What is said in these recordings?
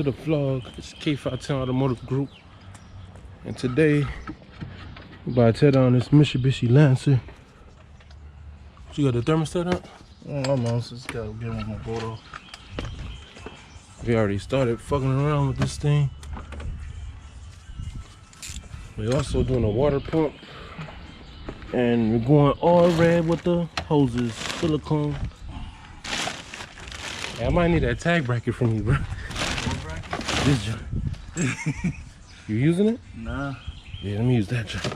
to the vlog. It's K510 Automotive Group, and today we're about to tear down this Mitsubishi Lancer. You got the thermostat up? Almost. Just gotta get one more photo. We already started fucking around with this thing. We're also doing a water pump, and we're going all red with the hoses, silicone. Yeah, I might need that tag bracket from you, bro. What bracket? This joint. You using it? Nah. Yeah, let me use that joint.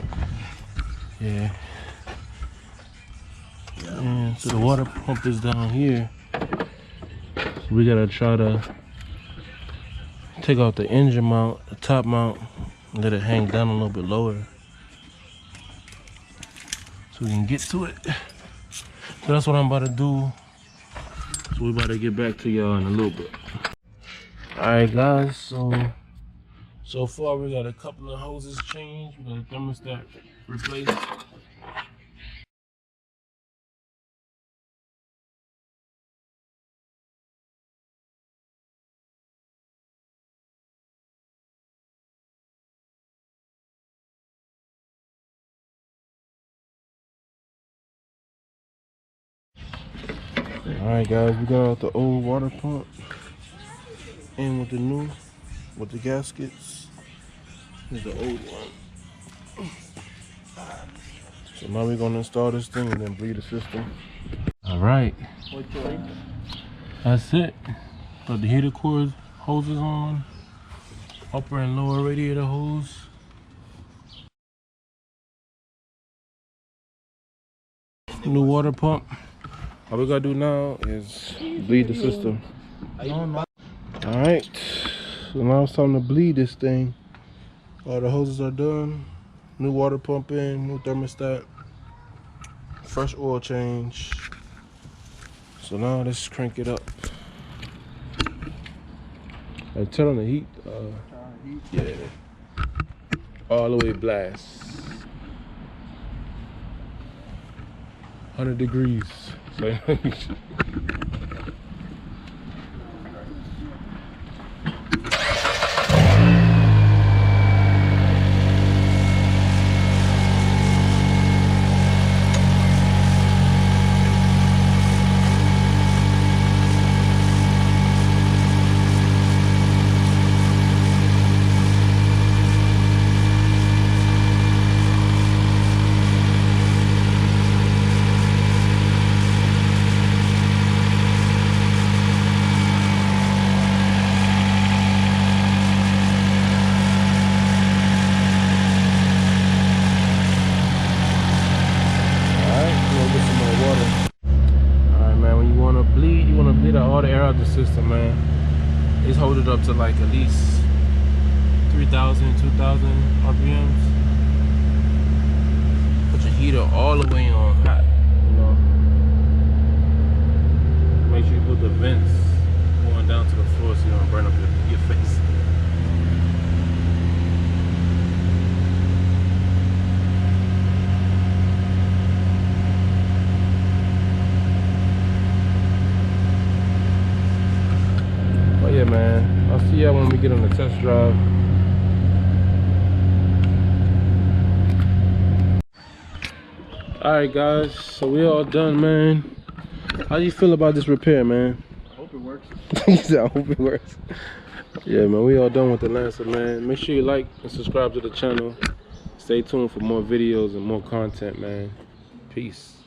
Yeah. Yeah, so the water pump is down here. So we gotta try to take out the engine mount, the top mount, and let it hang down a little bit lower so we can get to it. So that's what I'm about to do. So we're about to get back to y'all in a little bit. Alright guys, so far we got a couple of hoses changed, we got a thermostat replaced. Alright guys, we got out the old water pump in with the new, with the gaskets. Here's the old one. So now we're gonna install this thing and then bleed the system. Alright. That's it. Got the heater cord hoses on. Upper and lower radiator hose. New water pump. All we gotta do now is bleed the system. Alright, so now it's time to bleed this thing. All the hoses are done. New water pump in, new thermostat, fresh oil change. So now let's crank it up. And turn on the heat. Yeah. All the way blast. 100 degrees. All the air out the system, man. It's holding it up to like at least 3,000, 2,000 RPMs. Put your heater all the way on hot, you know. Make sure you put the vents going down to the floor so you don't burn up your face. Yeah, man, I'll see y'all when we get on the test drive. Alright guys, so we all done, man. How do you feel about this repair, man? I hope it works. He said, I hope it works. Yeah, man, we all done with the Lancer, man. Make sure you like and subscribe to the channel. Stay tuned for more videos and more content, man. Peace.